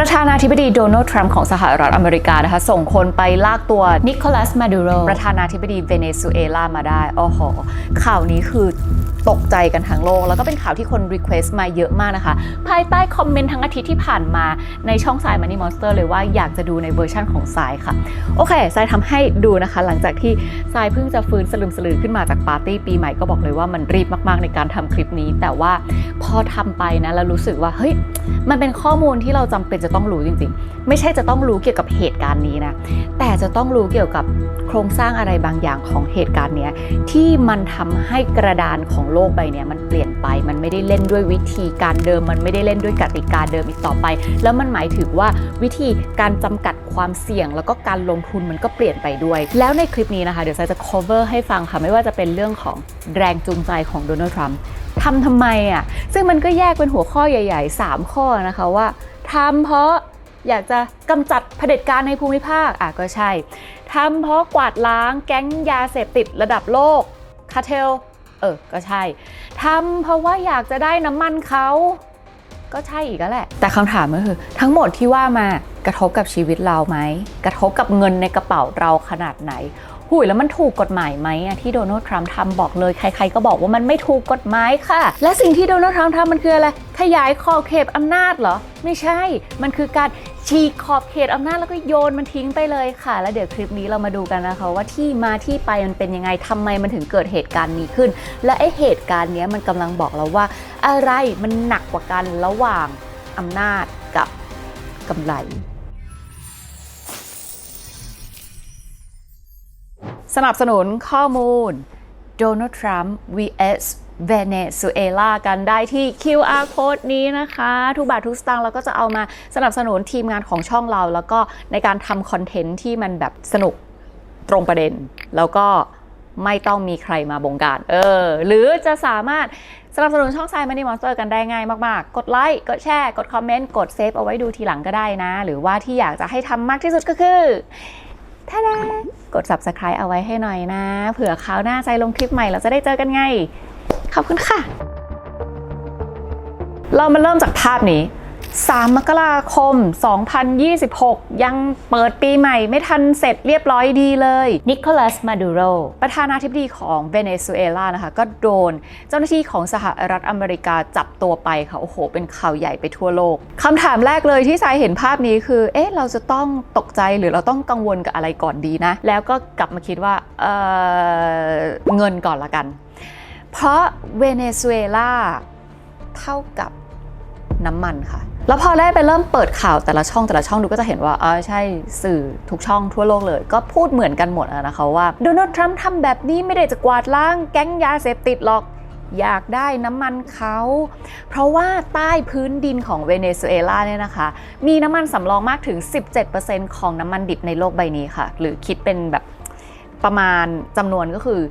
ประธานาธิบดีโดนัลด์ทรัมป์ของสหรัฐอเมริกานะคะส่งคนไปลากตัวนิโคลัสมาดูโรประธานาธิบดีเวเนซุเอลามาได้โอ้โหข่าวนี้คือตกใจกันทั้งโลกแล้วก็เป็นข่าวที่คนรีเควสต์มาเยอะมากนะคะภายใต้คอมเมนต์ทั้งอาทิตย์ที่ผ่านมาในช่องทราย Money Monster เลยว่าอยากจะดูในเวอร์ชั่นของทรายค่ะโอเคทรายทำให้ดูนะคะหลังจากที่ทรายเพิ่งจะฟื้นสลึมสลือขึ้นมาจากปาร์ตี้ปีใหม่ก็บอกเลยว่ามันรีบมากๆในการทำคลิปนี้แต่ว่าพอทำไปนะแล้วรู้สึกว่าเฮ้ยมันเป็นข้อมูลที่เราจำเป็นจะต้องรู้จริงๆไม่ใช่จะต้องรู้เกี่ยวกับเหตุการณ์นี้นะแต่จะต้องรู้เกี่ยวกับโครงสร้างอะไรบางอย่างของเหตุการณ์นี้ที่มันทำให้กระดานของโลกใบนี้มันเปลี่ยนไปมันไม่ได้เล่นด้วยวิธีการเดิมมันไม่ได้เล่นด้วยกติกาเดิมอีกต่อไปแล้วมันหมายถึงว่าวิธีการจำกัดความเสี่ยงแล้วก็การลงทุนมันก็เปลี่ยนไปด้วยแล้วในคลิปนี้นะคะเดี๋ยวทรายจะ cover ให้ฟังค่ะไม่ว่าจะเป็นเรื่องของแรงจูงใจของโดนัลด์ทรัมป์ทำไมอ่ะซึ่งมันก็แยกเป็นหัวข้อใหญ่ๆ3ข้อนะคะว่าทำเพราะอยากจะกำจัดเผด็จการในภูมิภาคก็ใช่ทำเพราะกวาดล้างแก๊งยาเสพติดระดับโลกคาร์เทลก็ใช่ทำเพราะว่าอยากจะได้น้ำมันเขาก็ใช่อีกแล้วแหละแต่คำถามก็คือทั้งหมดที่ว่ามากระทบกับชีวิตเราไหมกระทบกับเงินในกระเป๋าเราขนาดไหนแล้วมันถูกกฎหมายไหมที่โดนัลด์ทรัมป์ทำบอกเลยใครๆก็บอกว่ามันไม่ถูกกฎหมายค่ะและสิ่งที่โดนัลด์ทรัมป์ทำมันคืออะไรขยายขอบเขตอำนาจเหรอไม่ใช่มันคือการฉีกขอบเขตอำนาจแล้วก็โยนมันทิ้งไปเลยค่ะแล้วเดี๋ยวคลิปนี้เรามาดูกันนะคะว่าที่มาที่ไปมันเป็นยังไงทำไมมันถึงเกิดเหตุการณ์นี้ขึ้นและไอ้เหตุการณ์นี้มันกำลังบอกเราว่าอะไรมันหนักกว่ากันระหว่างอำนาจกับกำไรสนับสนุนข้อมูลโดนัลด์ทรัมป์ vs เวเนซุเอลากันได้ที่ QR code นี้นะคะทุกบาททุกสตางค์เราก็จะเอามาสนับสนุนทีมงานของช่องเราแล้วก็ในการทำคอนเทนต์ที่มันแบบสนุกตรงประเด็นแล้วก็ไม่ต้องมีใครมาบงการหรือจะสามารถสนับสนุนช่องทราย Money Monster กันได้ง่ายมากๆกดไลค์กดแชร์กดคอมเมนต์กดเซฟเอาไว้ดูทีหลังก็ได้นะหรือว่าที่อยากจะให้ทำมากที่สุดก็คือท่าดากด Subscribe เอาไว้ให้หน่อยนะเผื่อคราวหน้าใจลงคลิปใหม่เราจะได้เจอกันไงขอบคุณค่ะเรามาเริ่มจากภาพนี้3 มกราคม 2026 ยังเปิดปีใหม่ไม่ทันเสร็จเรียบร้อยดีเลยนิโคลัสมาดูโรประธานาธิบดีของเวเนซุเอลานะคะก็โดนเจ้าหน้าที่ของสหรัฐอเมริกาจับตัวไปค่ะโอ้โหเป็นข่าวใหญ่ไปทั่วโลกคำถามแรกเลยที่สายเห็นภาพนี้คือเราจะต้องตกใจหรือเราต้องกังวลกับอะไรก่อนดีนะแล้วก็กลับมาคิดว่าเงินก่อนละกันเพราะเวเนซุเอลาเท่ากับน้ำมันค่ะแล้วพอได้ไปเริ่มเปิดข่าวแต่ละช่องดูก็จะเห็นว่าใช่สื่อทุกช่องทั่วโลกเลยก็พูดเหมือนกันหมดนะคะว่าโดนัลด์ทรัมป์ทำแบบนี้ไม่ได้จะกวาดล้างแก๊งยาเสพติดหรอกอยากได้น้ำมันเขาเพราะว่าใต้พื้นดินของเวเนซุเอลาเนี่ยนะคะมีน้ำมันสำรองมากถึง 17% ของน้ำมันดิบในโลกใบนี้ค่ะหรือคิดเป็นแบบประมาณจำนวนก็คือ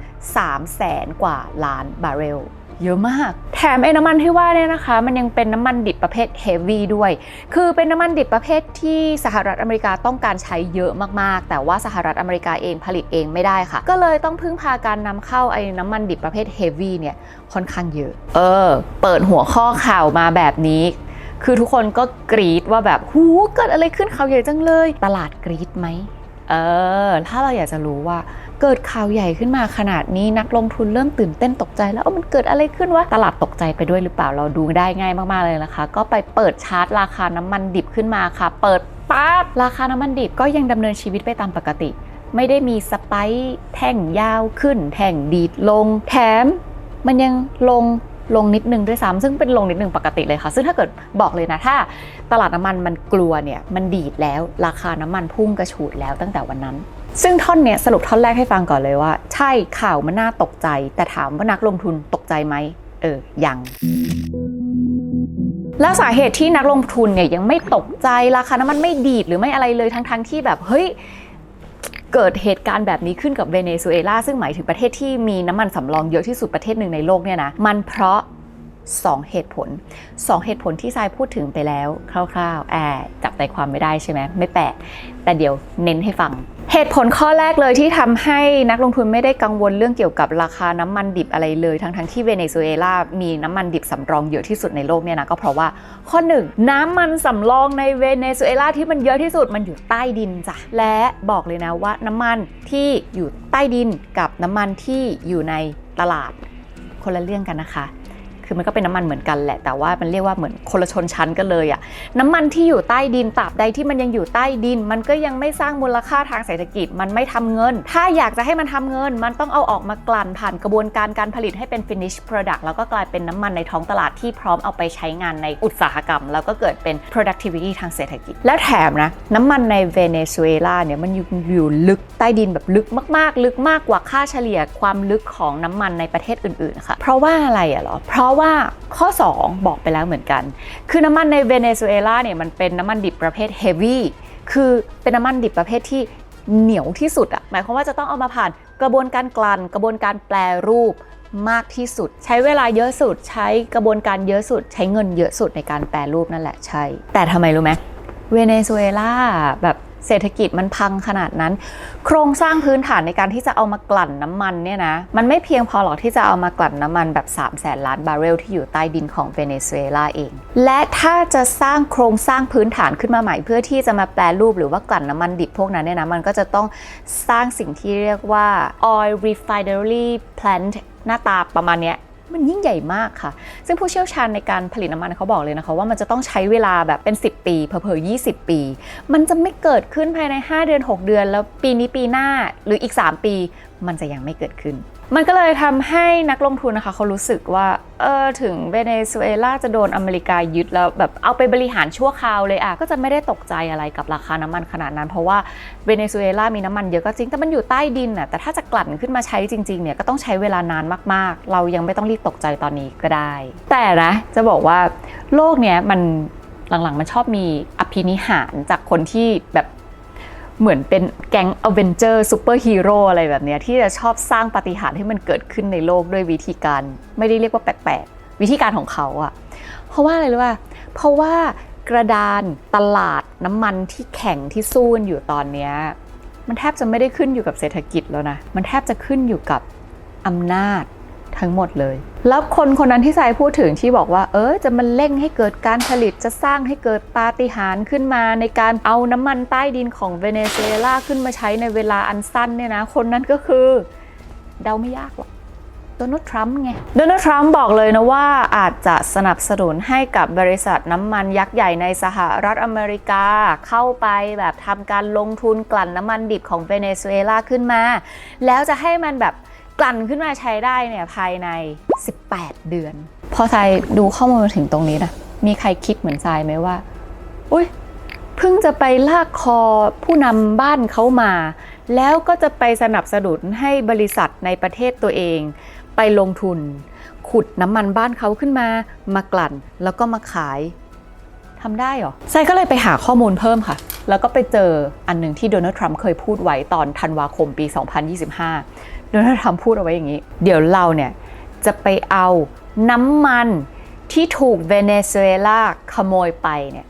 300,000 กว่าล้านบาร์เรลเยอะมากแถมน้ำมันที่ว่าเนี่ยนะคะมันยังเป็นน้ำมันดิบประเภทเฮฟวี่ด้วยคือเป็นน้ำมันดิบประเภทที่สหรัฐอเมริกาต้องการใช้เยอะมากๆแต่ว่าสหรัฐอเมริกาเองผลิตเองไม่ได้ค่ะก็เลยต้องพึ่งพาการนำเข้าน้ำมันดิบประเภทเฮฟวี่เนี่ยค่อนข้างเยอะเปิดหัวข้อข่าวมาแบบนี้คือทุกคนก็กรี๊ดว่าแบบหูเกิดอะไรขึ้นข่าวใหญ่จังเลยตลาดกรี๊ดไหมถ้าเราอยากจะรู้ว่าเกิดข่าวใหญ่ขึ้นมาขนาดนี้นักลงทุนเริ่มตื่นเต้นตกใจแล้วมันเกิดอะไรขึ้นวะตลาดตกใจไปด้วยหรือเปล่าเราดูได้ง่ายมากๆเลยนะคะก็ไปเปิดชาร์ตราคาน้ำมันดิบขึ้นมาค่ะเปิดปั๊บราคาน้ำมันดิบก็ยังดำเนินชีวิตไปตามปกติไม่ได้มีสไปค์แท่งยาวขึ้นแท่งดีดลงแถมมันยังลงนิดนึงด้วยซ้ำซึ่งเป็นลงนิดนึงปกติเลยค่ะซึ่งถ้าเกิดบอกเลยนะถ้าตลาดน้ำมันมันกลัวเนี่ยมันดีดแล้วราคาน้ำมันพุ่งกระฉูดแล้วตั้งแต่วันนั้นซึ่งท่อนเนี้ยสรุปท่อนแรกให้ฟังก่อนเลยว่าใช่ข่าวมันน่าตกใจแต่ถามว่านักลงทุนตกใจไหมยังแล้วสาเหตุที่นักลงทุนเนี่ยยังไม่ตกใจราคาน้ำมันไม่ดีดหรือไม่อะไรเลยทั้งที่แบบเฮ้ยเกิดเหตุการณ์แบบนี้ขึ้นกับเวเนซุเอลาซึ่งหมายถึงประเทศที่มีน้ำมันสำรองเยอะที่สุดประเทศหนึ่งในโลกเนี่ยนะมันเพราะ 2 เหตุผล 2 เหตุผลที่ทรายพูดถึงไปแล้วคร่าวๆจับใจความไม่ได้ใช่ไหมไม่แปลกแต่เดี๋ยวเน้นให้ฟังเหตุผลข้อแรกเลยที่ทำให้นักลงทุนไม่ได้กังวลเรื่องเกี่ยวกับราคาน้ำมันดิบอะไรเลยทั้งที่เวเนซุเอลามีน้ำมันดิบสำรองเยอะที่สุดในโลกเนี่ยนะก็เพราะว่าข้อ 1 น้ำมันสำรองในเวเนซุเอลาที่มันเยอะที่สุดมันอยู่ใต้ดินจ้ะและบอกเลยนะว่าน้ำมันที่อยู่ใต้ดินกับน้ำมันที่อยู่ในตลาดคนละเรื่องกันนะคะคือมันก็เป็นน้ำมันเหมือนกันแหละแต่ว่ามันเรียกว่าเหมือนคนละชนชั้นกันเลยอะน้ำมันที่อยู่ใต้ดินตราบใดที่มันยังอยู่ใต้ดินมันก็ยังไม่สร้างมูลค่าทางเศรษฐกิจมันไม่ทำเงินถ้าอยากจะให้มันทำเงินมันต้องเอาออกมากลั่นผ่านกระบวนการการผลิตให้เป็น finish product แล้วก็กลายเป็นน้ำมันในท้องตลาดที่พร้อมเอาไปใช้งานในอุตสาหกรรมแล้วก็เกิดเป็น productivity ทางเศรษฐกิจและแถมนะน้ำมันในเวเนซุเอลาเนี่ยมันอยู่ลึกใต้ดินแบบลึกมากๆลึกมากกว่าค่าเฉลี่ยความลึกของน้ำมันในประเทศอื่นๆค่ะเพราะว่าอะไรอะเหรอเพราะว่าข้อ 2 บอกไปแล้วเหมือนกันคือน้ำมันในเวเนซุเอลาเนี่ยมันเป็นน้ำมันดิบประเภท heavy คือเป็นน้ำมันดิบประเภทที่เหนียวที่สุดอะหมายความว่าจะต้องเอามาผ่านกระบวนการกลั่นกระบวนการแปรรูปมากที่สุดใช้เวลาเยอะสุดใช้กระบวนการเยอะสุดใช้เงินเยอะสุดในการแปรรูปนั่นแหละใช่แต่ทำไมรู้ไหมเวเนซุเอลาแบบเศรษฐกิจมันพังขนาดนั้นโครงสร้างพื้นฐานในการที่จะเอามากลั่นน้ำมันเนี่ยนะมันไม่เพียงพอหรอกที่จะเอามากลั่นน้ำมันแบบ300,000 ล้านบาร์เรลที่อยู่ใต้ดินของเวเนซุเอลาเองและถ้าจะสร้างโครงสร้างพื้นฐานขึ้นมาใหม่เพื่อที่จะมาแปรรูปหรือว่ากลั่นน้ำมันดิบพวกนั้นเนี่ยนะมันก็จะต้องสร้างสิ่งที่เรียกว่า oil refinery plant หน้าตาประมาณเนี้ยมันยิ่งใหญ่มากค่ะซึ่งผู้เชี่ยวชาญในการผลิตน้ำมันเขาบอกเลยนะคะว่ามันจะต้องใช้เวลาแบบเป็น10 ปีเผลอๆ20 ปีมันจะไม่เกิดขึ้นภายใน5 เดือน6 เดือนแล้วปีนี้ปีหน้าหรืออีก3 ปีมันจะยังไม่เกิดขึ้นมันก็เลยทำให้นักลงทุนนะคะเขารู้สึกว่าถึงเวเนซุเอลาจะโดนอเมริกายึดแล้วแบบเอาไปบริหารชั่วคราวเลยก็จะไม่ได้ตกใจอะไรกับราคาน้ำมันขนาดนั้นเพราะว่าเวเนซุเอลามีน้ำมันเยอะก็จริงแต่มันอยู่ใต้ดินแต่ถ้าจะกลั่นขึ้นมาใช้จริงๆเนี่ยก็ต้องใช้เวลานานมากๆเรายังไม่ต้องรีบตกใจตอนนี้ก็ได้แต่นะจะบอกว่าโลกเนี้ยมันหลังๆมันชอบมีอภินิหารจากคนที่แบบเหมือนเป็นแก๊งอเวนเจอร์ซูเปอร์ฮีโร่อะไรแบบนี้ที่จะชอบสร้างปาฏิหาริย์ให้มันเกิดขึ้นในโลกด้วยวิธีการไม่ได้เรียกว่าแปลกๆวิธีการของเขาเพราะว่าอะไรรู้ป่ะเพราะว่ากระดานตลาดน้ำมันที่แข็งที่สู้กันอยู่ตอนนี้มันแทบจะไม่ได้ขึ้นอยู่กับเศรษฐกิจแล้วนะมันแทบจะขึ้นอยู่กับอำนาจทั้งหมดเลยแล้วคนนั้นที่ทรายพูดถึงที่บอกว่าจะมันเร่งให้เกิดการผลิตจะสร้างให้เกิดปาฏิหาริย์ขึ้นมาในการเอาน้ำมันใต้ดินของเวเนซุเอลาขึ้นมาใช้ในเวลาอันสั้นเนี่ยนะคนนั้นก็คือเดาไม่ยากหรอกโดนัลด์ทรัมป์ไงโดนัลด์ทรัมป์บอกเลยนะว่าอาจจะสนับสนุนให้กับบริษัทน้ำมันยักษ์ใหญ่ในสหรัฐอเมริกาเข้าไปแบบทำการลงทุนกลั่นน้ำมันดิบของเวเนซุเอลาขึ้นมาแล้วจะให้มันแบบกลั่นขึ้นมาใช้ได้เนี่ยภายใน18 เดือนพอทรายดูข้อมูลมาถึงตรงนี้นะมีใครคิดเหมือนทรายไหมว่าอุ๊ยเพิ่งจะไปลากคอผู้นำบ้านเขามาแล้วก็จะไปสนับสนุนให้บริษัทในประเทศตัวเองไปลงทุนขุดน้ำมันบ้านเขาขึ้นมากลั่นแล้วก็มาขายทำได้หรอทรายก็เลยไปหาข้อมูลเพิ่มค่ะแล้วก็ไปเจออันหนึ่งที่โดนัลด์ทรัมป์เคยพูดไว้ตอนธันวาคมปี 2025โดนัลด์ทรัมป์พูดเอาไว้อย่างนี้เดี๋ยวเราเนี่ยจะไปเอาน้ำมันที่ถูกเวเนซุเอลาขโมยไปเนี่ย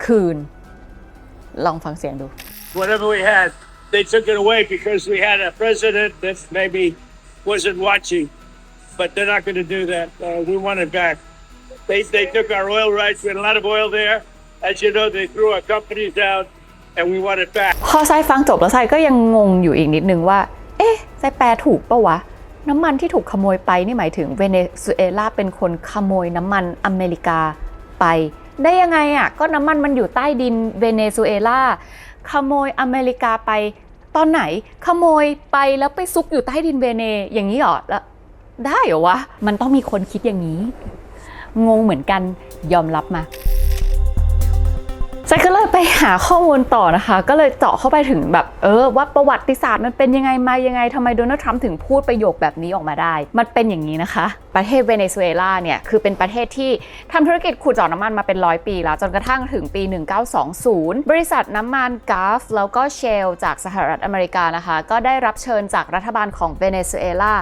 คืนลองฟังเสียงดู Whatever we had, they took it away because we had a president that maybe wasn't watching, but they're not going to do that. We want it back. They took our oil rights. We had a lot of oil there. As you know, they threw our companies out, and we want it back. พอทรายฟังจบแล้วทรายก็ยังงงอยู่อีกนิดนึงว่าทรายแปลถูกปะวะน้ำมันที่ถูกขโมยไปนี่หมายถึงเวเนซุเอลาเป็นคนขโมยน้ำมันอเมริกาไปได้ยังไงก็น้ำมันมันอยู่ใต้ดินเวเนซุเอลาขโมยอเมริกาไปตอนไหนขโมยไปแล้วไปซุกอยู่ใต้ดินเวเนอย่างนี้หรอแล้วได้เหรอวะมันต้องมีคนคิดอย่างนี้งงเหมือนกันยอมรับมาทรายก็เลย เลยไปหาข้อมูลต่อนะคะก็เลยเจาะเข้าไปถึงแบบว่าประวัติศาสตร์มันเป็นยังไงมายังไงทำไมโดนัลด์ทรัมป์ถึงพูดประโยคแบบนี้ออกมาได้มันเป็นอย่างนี้นะคะประเทศเวเนซุเอลาเนี่ยคือเป็นประเทศที่ทำธุรกิจขุดเจาะน้ำมันมาเป็น100 ปีแล้วจนกระทั่งถึงปี 1920 บริษัทน้ำมันกาฟแล้วก็เชลจากสหรัฐอเมริกานะคะก็ได้รับเชิญจากรัฐบาลของเวเนซุเอลา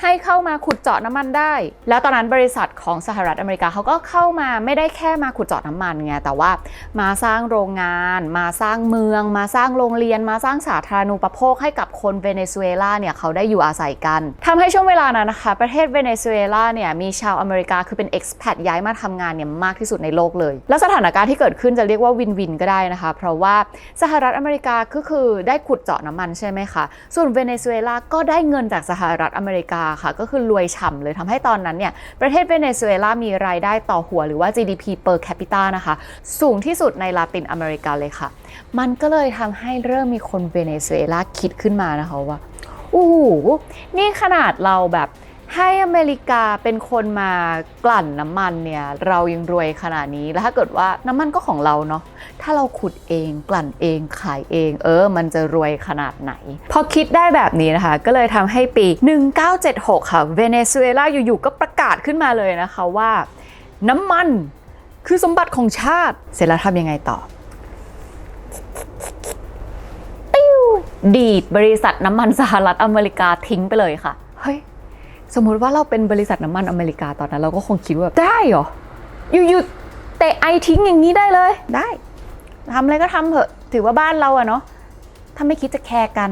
ให้เข้ามาขุดเจาะน้ำมันได้แล้วตอนนั้นบริษัทของสหรัฐอเมริกาเขาก็เข้ามาไม่ได้แค่มาขุดเจาะน้ำมันไงแต่ว่ามาสร้างโรงงานมาสร้างเมืองมาสร้างโรงเรียนมาสร้างสาธารณูปโภคให้กับคนเวเนซุเอลาเนี่ยเขาได้อยู่อาศัยกันทำให้ช่วงเวลานั้นนะคะประเทศเวเนซุเอลาเนี่ยมีชาวอเมริกาคือเป็น expat ย้ายมาทำงานเนี่ยมากที่สุดในโลกเลยแล้วสถานการณ์ที่เกิดขึ้นจะเรียกว่าวินวินก็ได้นะคะเพราะว่าสหรัฐอเมริกาก็คือได้ขุดเจาะน้ำมันใช่ไหมคะส่วนเวเนซุเอลาก็ได้เงินจากสหรัฐอเมริกาค่ะก็คือรวยฉ่ำเลยทำให้ตอนนั้นเนี่ยประเทศเวเนซุเอลามีรายได้ต่อหัวหรือว่า GDP per capita นะคะสูงที่สุดในลาตินอเมริกาเลยค่ะมันก็เลยทำให้เริ่มมีคนเวเนซุเอลาคิดขึ้นมานะคะว่านี่ขนาดเราแบบให้อเมริกาเป็นคนมากลั่นน้ำมันเนี่ยเรายังรวยขนาดนี้แล้วถ้าเกิดว่าน้ำมันก็ของเราเนาะถ้าเราขุดเองกลั่นเองขายเองมันจะรวยขนาดไหนพอคิดได้แบบนี้นะคะก็เลยทำให้ปี 1976 ค่ะเวเนซุเอลาอยู่ๆก็ประกาศขึ้นมาเลยนะคะว่าน้ำมันคือสมบัติของชาติเสร็จแล้วทำยังไงต่อดีดบริษัทน้ำมันสหรัฐอเมริกาทิ้งไปเลยค่ะเฮ้ยสมมุติว่าเราเป็นบริษัทน้ำมันอเมริกาตอนนั้นเราก็คงคิดว่าได้เหรออยู่เตะไอทิ้งอย่างนี้ได้เลยได้ทำอะไรก็ทำเถอะถือว่าบ้านเราอะเนาะถ้าไม่คิดจะแคร์กัน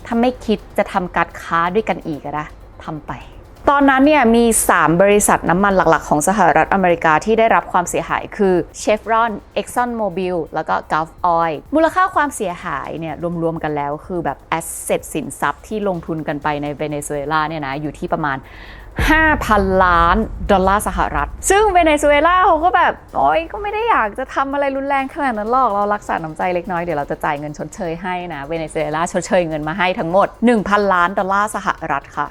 ถ้าไม่คิดจะทำการค้าด้วยกันอีกนะทำไปตอนนั้นเนี่ยมี3บริษัทน้ำมันหลักๆของสหรัฐอเมริกาที่ได้รับความเสียหายคือ Chevron, ExxonMobil แล้วก็ Gulf Oil มูลค่าความเสียหายเนี่ยรวมๆกันแล้วคือแบบ asset สินทรัพย์ที่ลงทุนกันไปในเวเนซุเอลาเนี่ยนะอยู่ที่ประมาณ 5,000 ล้านดอลลาร์สหรัฐซึ่งเวเนซุเอลาเขาก็แบบก็ไม่ได้อยากจะทำอะไรรุนแรงขนาดนั้นหรอกเรารักษาน้ำใจเล็กน้อยเดี๋ยวเราจะจ่ายเงินชดเชยให้นะเวเนซุเอลาชดเชยเงินมาให้ทั้งหมด 1,000 ล้านดอลลาร์สหรัฐค่ะ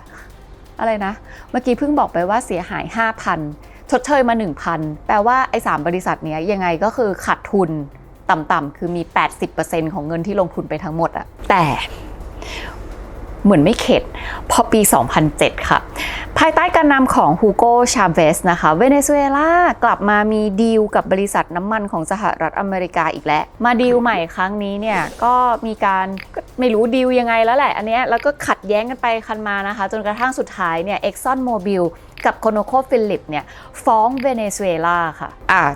อะไรนะเมื่อกี้เพิ่งบอกไปว่าเสียหาย 5,000 ชดเชยมา 1,000 แปลว่าไอ้3บริษัทนี้ยังไงก็คือขาดทุนต่ำๆคือมี 80% ของเงินที่ลงทุนไปทั้งหมดอะแต่เหมือนไม่เข็ดพอปี 2007 ค่ะภายใต้การนำของฮูโกชาเวสนะคะเวเนซุเอลากลับมามีดีลกับบริษัทน้ำมันของสหรัฐอเมริกาอีกแล้วมาดีลใหม่ครั้งนี้เนี่ยก็มีการไม่รู้ดีลยังไงแล้วแหละอันเนี้ยแล้วก็ขัดแย้งกันไปคันมานะคะจนกระทั่งสุดท้ายเนี่ย ExxonMobil กับ ConocoPhillips เนี่ยฟ้องเวเนซุเอลาค่ะ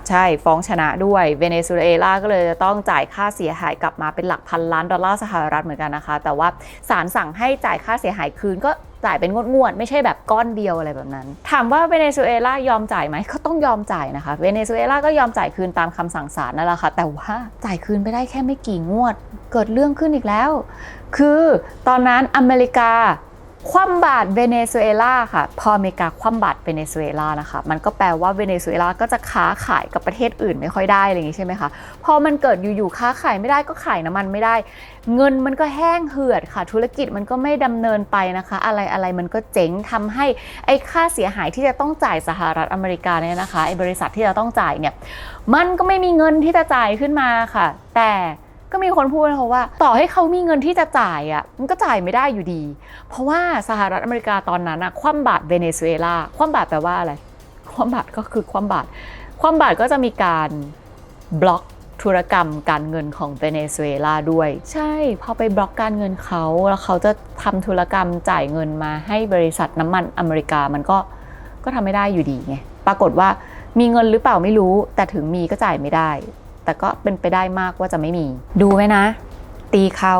ใช่ฟ้องชนะด้วยเวเนซุเอลาก็เลยจะต้องจ่ายค่าเสียหายกลับมาเป็นหลักพันล้านดอลลาร์สหรัฐเหมือนกันนะคะแต่ว่าศาลสั่งให้จ่ายค่าเสียหายคืนก็จ่ายเป็นงวดๆไม่ใช่แบบก้อนเดียวอะไรแบบนั้นถามว่าเวเนซุเอลายอมจ่ายไหมก็ต้องยอมจ่ายนะคะเวเนซุเอลาก็ยอมจ่ายคืนตามคำสั่งศาลนั่นแหละค่ะแต่ว่าจ่ายคืนไปได้แค่ไม่กี่งวดเกิดเรื่องขึ้นอีกแล้วคือตอนนั้นอเมริกาคว่ำบาตรเวเนซุเอลาค่ะพออเมริกาคว่ำบาตรเวเนซุเอลานะคะมันก็แปลว่าเวเนซุเอลาก็จะค้าขายกับประเทศอื่นไม่ค่อยได้อะไรอย่างนี้ใช่ไหมคะพอมันเกิดอยู่ๆค้าขายไม่ได้ก็ขายน้ำมันไม่ได้เงินมันก็แห้งเหือดค่ะธุรกิจมันก็ไม่ดำเนินไปนะคะอะไรมันก็เจ๊งทำให้ไอ้ค่าเสียหายที่จะต้องจ่ายสหรัฐอเมริกาเนี่ยนะคะไอ้บริษัทที่จะต้องจ่ายเนี่ยมันก็ไม่มีเงินที่จะจ่ายขึ้นมาค่ะแต่ก็มีคนพูดนะคะว่าต่อให้เขามีเงินที่จะจ่ายมันก็จ่ายไม่ได้อยู่ดีเพราะว่าสหรัฐอเมริกาตอนนั้นคว่ำบาตรเวเนซุเอลาคว่ำบาตรแปลว่าอะไรคว่ำบาตรก็คือคว่ำบาตรก็จะมีการบล็อกธุรกรรมการเงินของเวเนซุเอลาด้วยใช่พอไปบล็อกการเงินเขาแล้วเขาจะทำธุรกรรมจ่ายเงินมาให้บริษัทน้ำมันอเมริกามันก็ทำไม่ได้อยู่ดีไงปรากฏว่ามีเงินหรือเปล่าไม่รู้แต่ถึงมีก็จ่ายไม่ได้แต่ก็เป็นไปได้มากว่าจะไม่มีดูไว้นะตีเขา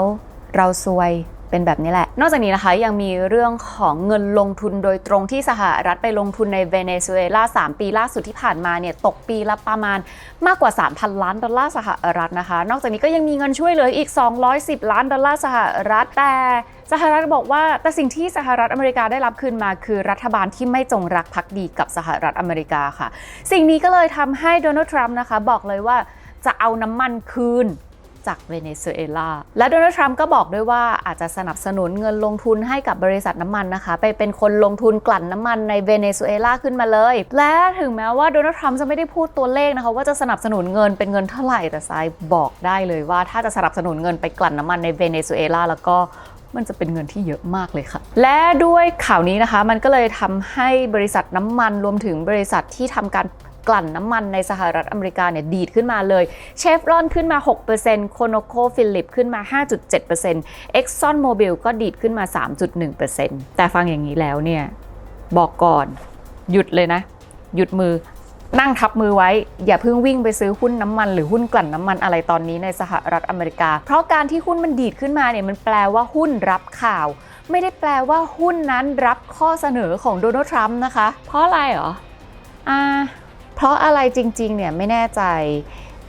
เราซวยเป็นแบบนี้แหละนอกจากนี้นะคะยังมีเรื่องของเงินลงทุนโดยตรงที่สหรัฐไปลงทุนในเวเนซุเอลา3ปีล่าสุดที่ผ่านมาเนี่ยตกปีละประมาณมากกว่า 3,000 ล้านดอลลาร์สหรัฐนะคะนอกจากนี้ก็ยังมีเงินช่วยเหลืออีก210ล้านดอลลาร์สหรัฐแต่สหรัฐบอกว่าแต่สิ่งที่สหรัฐอเมริกาได้รับคืนมาคือรัฐบาลที่ไม่จงรักภักดีกับสหรัฐอเมริกาค่ะสิ่งนี้ก็เลยทำให้โดนัลด์ทรัมป์นะคะบอกเลยว่าจะเอาน้ำมันคืน จากเวเนซุเอลาและโดนัลด์ทรัมป์ก็บอกด้วยว่าอาจจะสนับสนุนเงินลงทุนให้กับบริษัทน้ำมันนะคะไปเป็นคนลงทุนกลั่นน้ำมันในเวเนซุเอลาขึ้นมาเลยและถึงแม้ว่าโดนัลด์ทรัมป์จะไม่ได้พูดตัวเลขนะคะว่าจะสนับสนุนเงินเป็นเงินเท่าไหร่แต่ทรายบอกได้เลยว่าถ้าจะสนับสนุนเงินไปกลั่นน้ำมันในเวเนซุเอลาแล้วก็มันจะเป็นเงินที่เยอะมากเลยค่ะและด้วยข่าวนี้นะคะมันก็เลยทำให้บริษัทน้ำมันรวมถึงบริษัทที่ทำการกลั่นน้ำมันในสหรัฐอเมริกาเนี่ยดีดขึ้นมาเลยเชฟรอนขึ้นมา 6% โคโนโคฟิลิปขึ้นมา 5.7% Exxon Mobil ก็ดีดขึ้นมา 3.1% แต่ฟังอย่างนี้แล้วเนี่ยบอกก่อนหยุดเลยนะหยุดมือนั่งทับมือไว้อย่าเพิ่งวิ่งไปซื้อหุ้นน้ำมันหรือหุ้นกลั่นน้ำมันอะไรตอนนี้ในสหรัฐอเมริกาเพราะการที่หุ้นมันดีดขึ้นมาเนี่ยมันแปลว่าหุ้นรับข่าวไม่ได้แปลว่าหุ้นนั้นรับข้อเสนอของโดนัลด์ทรัมป์นะคะเพราะอะไรเหรอเพราะอะไรจริงๆเนี่ยไม่แน่ใจ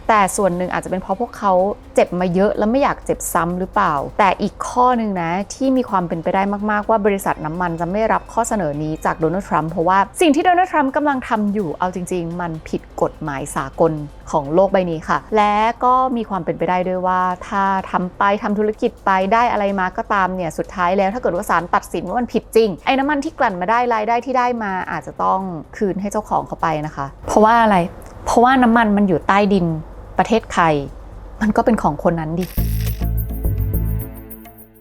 แต่ส่วนหนึ่งอาจจะเป็นเพราะพวกเขาเจ็บมาเยอะแล้วไม่อยากเจ็บซ้ำหรือเปล่าแต่อีกข้อหนึ่งนะที่มีความเป็นไปได้มากๆว่าบริษัทน้ำมันจะไม่รับข้อเสนอนี้จากโดนัลด์ทรัมป์เพราะว่าสิ่งที่โดนัลด์ทรัมป์กำลังทำอยู่เอาจริงๆมันผิดกฎหมายสากลของโลกใบนี้ค่ะและก็มีความเป็นไปได้ด้วยว่าถ้าทำธุรกิจไปได้อะไรมาก็ตามเนี่ยสุดท้ายแล้วถ้าเกิดว่าศาลตัดสินว่ามันผิดจริงไอ้น้ำมันที่กลั่นมาได้รายได้ที่ได้มาอาจจะต้องคืนให้เจ้าของเขาไปนะคะเพราะว่าอะไรเพราะว่าน้ำมันมันอยู่ใต้ดินประเทศใครมันก็เป็นของคนนั้นดิ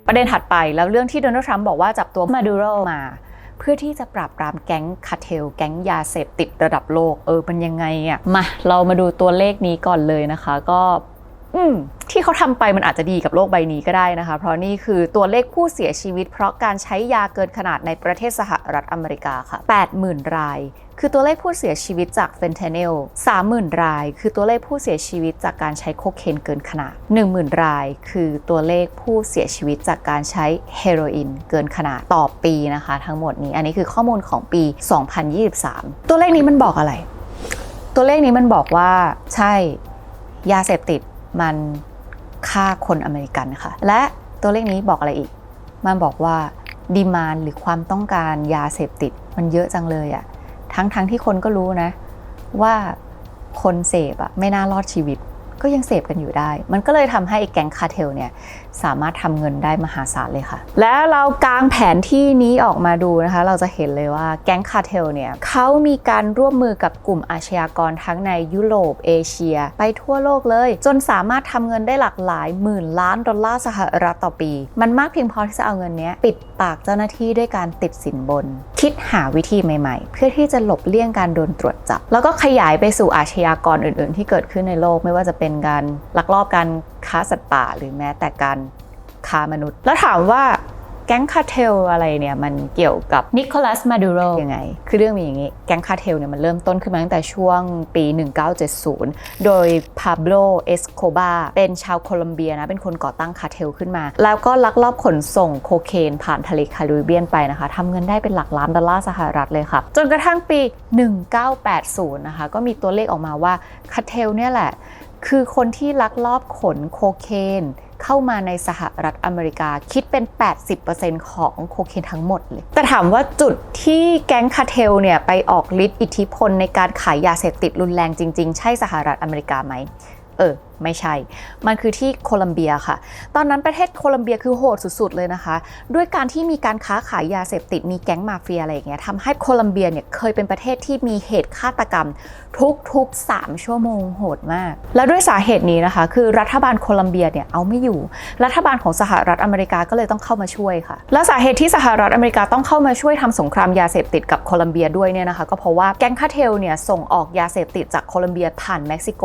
ประเด็นถัดไปแล้วเรื่องที่โดนัลด์ทรัมป์บอกว่าจับตัวมาดูโรมาเพื่อที่จะปราบปรามแก๊งคาร์เทลแก๊งยาเสพติดระดับโลกมันยังไงอ่ะมาเรามาดูตัวเลขนี้ก่อนเลยนะคะก็ที่เขาทำไปมันอาจจะดีกับโลกใบนี้ก็ได้นะคะเพราะนี่คือตัวเลขผู้เสียชีวิตเพราะการใช้ยาเกินขนาดในประเทศสหรัฐอเมริกาค่ะ 80,000 รายคือตัวเลขผู้เสียชีวิตจากเฟนเทนิล 30,000 รายคือตัวเลขผู้เสียชีวิตจากการใช้โคเคนเกินขนาด 10,000 รายคือตัวเลขผู้เสียชีวิตจากการใช้เฮโรอีนเกินขนาดต่อปีนะคะทั้งหมดนี้อันนี้คือข้อมูลของปี 2023 ตัวเลขนี้มันบอกอะไรตัวเลขนี้มันบอกว่าใช่ยาเสพติดมันฆ่าคนอเมริกันค่ะและตัวเลขนี้บอกอะไรอีกมันบอกว่าดีมานด์หรือความต้องการยาเสพติดมันเยอะจังเลยอะทั้งที่คนก็รู้นะว่าคนเสพอะไม่น่ารอดชีวิตก็ยังเสพกันอยู่ได้มันก็เลยทำให้แก๊งคาร์เทลเนี่ยสามารถทำเงินได้มหาศาลเลยค่ะและเรากางแผนที่นี้ออกมาดูนะคะเราจะเห็นเลยว่าแก๊งคาร์เทลเนี่ยเขามีการร่วมมือกับกลุ่มอาชญากรทั้งในยุโรปเอเชียไปทั่วโลกเลยจนสามารถทำเงินได้หลากหลายหมื่นล้านดอลลาร์สหรัฐต่อปีมันมากเพียงพอที่จะเอาเงินนี้ปิดปากเจ้าหน้าที่ด้วยการติดสินบนคิดหาวิธีใหม่ๆเพื่อที่จะหลบเลี่ยงการโดนตรวจจับแล้วก็ขยายไปสู่อาชญากรอื่นๆที่เกิดขึ้นในโลกไม่ว่าจะเป็นการลักลอบการค้าสัตว์ป่าหรือแม้แต่การค้ามนุษย์แล้วถามว่าแก๊งคาร์เทลอะไรเนี่ยมันเกี่ยวกับนิโคลัสมาดูโรยังไงคือเรื่องมีอย่างนี้แก๊งคาร์เทลเนี่ยมันเริ่มต้นขึ้นมาตั้งแต่ช่วงปี 1970 โดยพาโบโล เอสโคบาเป็นชาวโคลอมเบียนะเป็นคนก่อตั้งคาร์เทลขึ้นมาแล้วก็ลักลอบขนส่งโคเคนผ่านทะเลแคริบเบียนไปนะคะทำเงินได้เป็นหลักล้านดอลลาร์สหรัฐเลยค่ะจนกระทั่งปี 1980 นะคะก็มีตัวเลขออกมาว่าคาร์เทลเนี่ยแหละคือคนที่ลักลอบขนโคเคนเข้ามาในสหรัฐอเมริกาคิดเป็น 80% ของโคเคนทั้งหมดเลยแต่ถามว่าจุดที่แก๊งคาร์เทลเนี่ยไปออกฤทธิ์อิทธิพลในการขายยาเสพติดรุนแรงจริงๆใช่สหรัฐอเมริกาไหมไม่ใช่มันคือที่โคลัมเบียค่ะตอนนั้นประเทศโคลัมเบียคือโหดสุดๆเลยนะคะด้วยการที่มีการค้าขายยาเสพติดมีแก๊งมาเฟียอะไรอย่างเงี้ยทำให้โคลัมเบียเนี่ยเคยเป็นประเทศที่มีเหตุฆาตกรรมทุกๆ3 ชั่วโมงโหดมากแล้วด้วยสาเหตุนี้นะคะคือรัฐบาลโคลัมเบียเนี่ยเอาไม่อยู่รัฐบาลของสหรัฐอเมริกาก็เลยต้องเข้ามาช่วยค่ะและสาเหตุที่สหรัฐอเมริกาต้องเข้ามาช่วยทำสงครามยาเสพติดกับโคลัมเบียด้วยเนี่ยนะคะก็เพราะว่าแก๊งคาร์เทลเนี่ยส่งออกยาเสพติดจากโคลัมเบียผ่านเม็กซิโก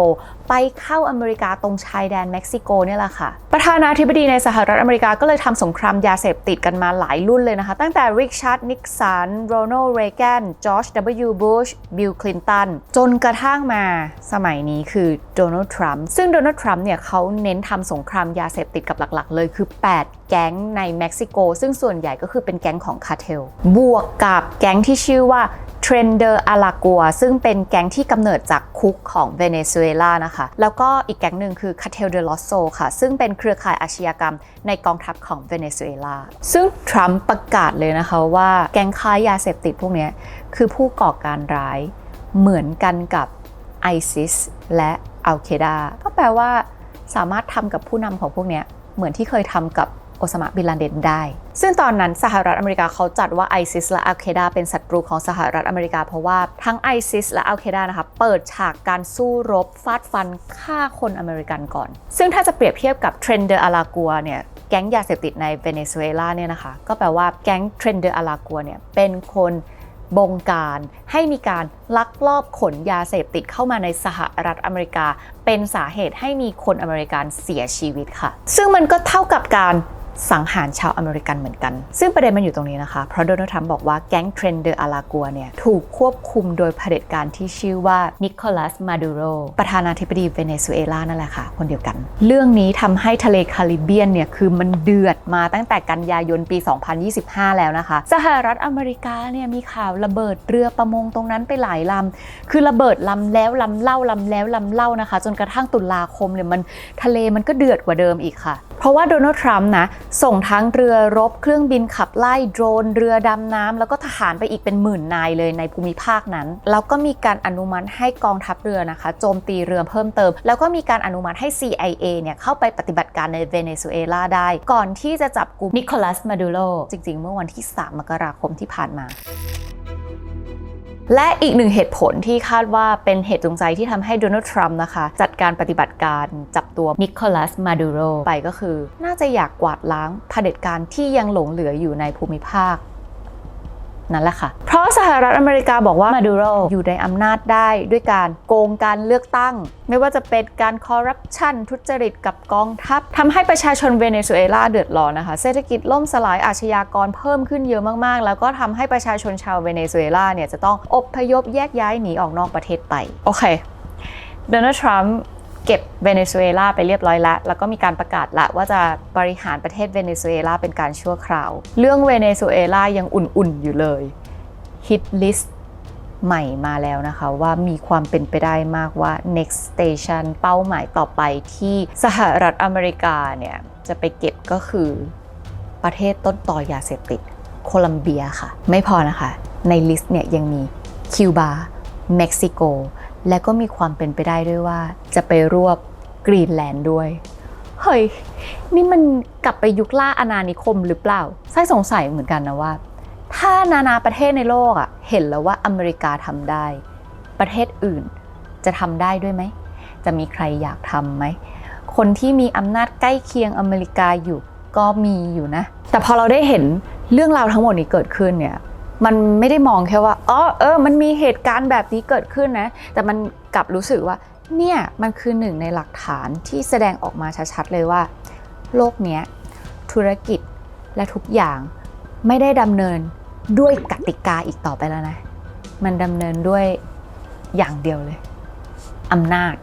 ไปเข้าอเมริกาตรงชายแดนเม็กซิโกเนี่ยแหละค่ะประธานาธิบดีในสหรัฐอเมริกาก็เลยทำสงครามยาเสพติดกันมาหลายรุ่นเลยนะคะตั้งแต่ริชาร์ดนิกสันโรนัลด์เรแกนจอร์จ W. บุชบิลคลินตันจนกระทั่งมาสมัยนี้คือโดนัลด์ทรัมป์ซึ่งโดนัลด์ทรัมป์เนี่ยเขาเน้นทำสงครามยาเสพติดกับหลักๆเลยคือ8แก๊งในเม็กซิโกซึ่งส่วนใหญ่ก็คือเป็นแก๊งของคาร์เทลบวกกับแก๊งที่ชื่อว่าเทรนเดอร์อาลากัวซึ่งเป็นแก๊งที่กำเนิดจากคุกของเวเนซุเอลานะคะแล้วก็อีกแก๊งหนึ่งคือคาร์เทลเดลอสโซค่ะซึ่งเป็นเครือข่ายอาชญากรรมในกองทัพของเวเนซุเอลาซึ่งทรัมป์ประกาศเลยนะคะว่าแก๊งค้ายาเสพติดพวกนี้คือผู้ก่อการร้ายเหมือนกันกับไอซิสและอัลเคดาก็แปลว่า สามารถทำกับผู้นำของพวกเนี้ยเหมือนที่เคยทำกับโอซามาบินลาเดนได้ซึ่งตอนนั้นสหรัฐอเมริกาเขาจัดว่า ISIS และอัล Qaeda เป็นศัตรูของสหรัฐอเมริกาเพราะว่าทั้ง ISIS และอัล Qaeda นะคะเปิดฉากการสู้รบฟาดฟันฆ่าคนอเมริกันก่อนซึ่งถ้าจะเปรียบเทียบกับเทรนเดอร์อาลากัวเนี่ยแก๊งยาเสพติดในเวเนซุเอลาเนี่ยนะคะก็แปลว่าแก๊งเทรนเดอร์อาลากัวเนี่ยเป็นคนบงการให้มีการลักลอบขนยาเสพติดเข้ามาในสหรัฐอเมริกาเป็นสาเหตุให้มีคนอเมริกันเสียชีวิตค่ะซึ่งมันก็เท่ากับการสังหารชาวอเมริกันเหมือนกันซึ่งประเด็นมันอยู่ตรงนี้นะคะเพราะโดนัลด์ทรัมป์บอกว่าแก๊งเทรนเดอร์อาลากัวเนี่ยถูกควบคุมโดยเผด็จการที่ชื่อว่านิโคลัสมาดูโรประธานาธิบดีเวเนซุเอลานั่นแหละค่ะคนเดียวกันเรื่องนี้ทำให้ทะเลคาริบเบียนเนี่ยคือมันเดือดมาตั้งแต่กันยายนปี 2025 แล้วนะคะสหรัฐอเมริกาเนี่ยมีข่าวระเบิดเรือประมงตรงนั้นไปหลายลำคือระเบิดลำแล้วลำเล่าลำแล้วลำเล่านะคะจนกระทั่งตุลาคมเนี่ยมันทะเลมันก็เดือดกว่าเดิมอีกค่ะเพราะว่าโดนัลด์ทรัมป์นะส่งทั้งเรือรบเครื่องบินขับไล่โดรนเรือดำน้ำแล้วก็ทหารไปอีกเป็นหมื่นนายเลยในภูมิภาคนั้นแล้วก็มีการอนุมัติให้กองทัพเรือนะคะโจมตีเรือเพิ่มเติมแล้วก็มีการอนุมัติให้ CIA เนี่ยเข้าไปปฏิบัติการในเวเนซุเอลาได้ก่อนที่จะจับกุมนิโคลัสมาดูโรจริงๆเมื่อวันที่3 มกราคมที่ผ่านมาและอีกหนึ่งเหตุผลที่คาดว่าเป็นเหตุจูงใจที่ทำให้โดนัลด์ทรัมป์นะคะจัดการปฏิบัติการจับตัวนิโคลัสมาดูโรไปก็คือน่าจะอยากกวาดล้างเผด็จการที่ยังหลงเหลืออยู่ในภูมิภาคนั่นแหละค่ะเพราะสหรัฐอเมริกาบอกว่ามาดูโรอยู่ในอำนาจได้ด้วยการโกงการเลือกตั้งไม่ว่าจะเป็นการคอร์รัปชันทุจริตกับกองทัพทำให้ประชาชนเวเนซุเอลาเดือดร้อนนะคะเศรษฐกิจล่มสลายอาชญากรเพิ่มขึ้นเยอะมากๆแล้วก็ทำให้ประชาชนชาวเวเนซุเอลาเนี่ยจะต้องอพยพแยกย้ายหนีออกนอกประเทศไปโอเคโดนัลด์ทรัมป์เก็บเวเนซุเอลาไปเรียบร้อยแล้วก็มีการประกาศละว่าจะบริหารประเทศเวเนซุเอลาเป็นการชั่วคราวเรื่องเวเนซุเอลายังอุ่นๆอยู่เลยฮิตลิสต์ใหม่มาแล้วนะคะว่ามีความเป็นไปได้มากว่า next station เป้าหมายต่อไปที่สหรัฐอเมริกาเนี่ยจะไปเก็บก็คือประเทศต้นต่อยาเสพติดโคลัมเบียค่ะไม่พอนะคะในลิสต์เนี่ยยังมีคิวบาเม็กซิโกและก็มีความเป็นไปได้ด้วยว่าจะไปรวบกรีนแลนด์ด้วยเฮ้ยนี่มันกลับไปยุคล่าอาณานิคมหรือเปล่าไส้สงสัยเหมือนกันนะว่าถ้านานาประเทศในโลกอ่ะเห็นแล้วว่าอเมริกาทำได้ประเทศอื่นจะทำได้ด้วยไหมจะมีใครอยากทำไหมคนที่มีอำนาจใกล้เคียงอเมริกาอยู่ก็มีอยู่นะแต่พอเราได้เห็นเรื่องราวทั้งหมดนี้เกิดขึ้นเนี่ยมันไม่ได้มองแค่ว่ามันมีเหตุการณ์แบบนี้เกิดขึ้นนะแต่มันกลับรู้สึกว่าเนี่ยมันคือหนึ่งในหลักฐานที่แสดงออกมาชัดๆเลยว่าโลกเนี้ยธุรกิจและทุกอย่างไม่ได้ดำเนินด้วยกติกาอีกต่อไปแล้วนะมันดำเนินด้วยอย่างเดียวเลยอำนาจ